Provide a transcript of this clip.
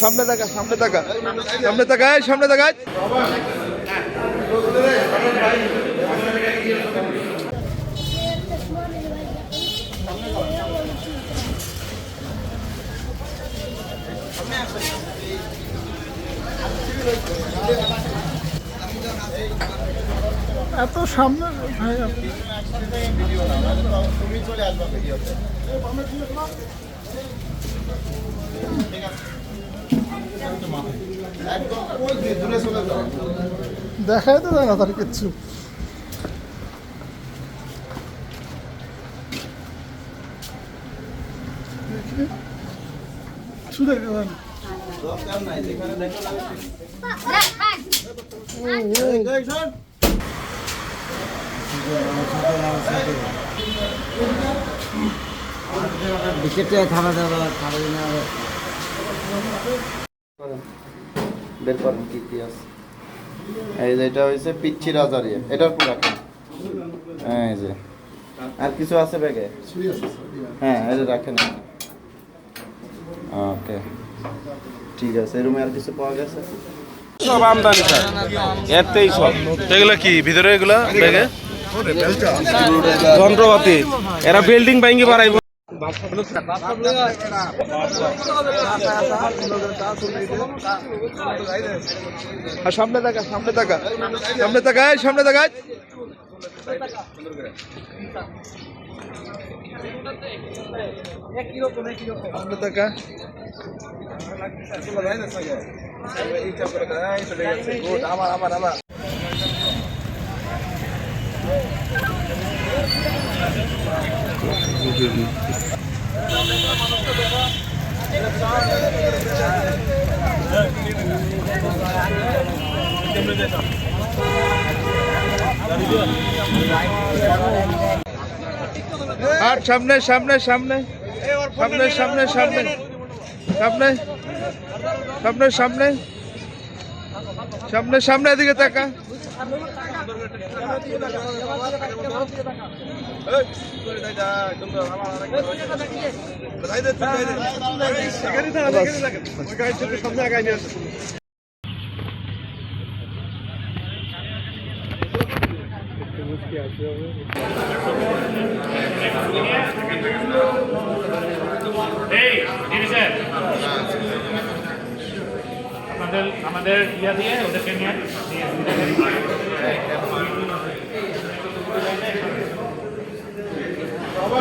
সামনে তাকা, সামনে তাকা, সামনে তাকায়, সামনে তাকায়। এত সামনে দেখাই তো যায় না তার কিচ্ছু। এই যে এটা হয়েছে পিচ্ছি রাজারিয়া, এটার পুরো রাখেন। এই যে আর কিছু আছে ব্যাগে? হ্যাঁ এটা রাখেন। ওকে ঠিক আছে। এই রুমে আর কিছু পাওয়া গেছে? সব আমদানি স্যার, এরতেই সব। এগুলা কি ভিতরে? এগুলা ব্যাগে যন্ত্রপাতি, এরা বিল্ডিং ভাঙ্গি বাড়াইব। সামনে তাকা, সামনে তাকা, সামনে তাকায়, সামনে তাকায়। সামনে তাকা। আর সামনে সামনে সামনে সামনে সামনে সামনে সামনে সামনে সামনে সামনে সামনে এদিকে তাকা। আমাদের ইয়া দিয়ে ওদেরকে নিয়ে বাবা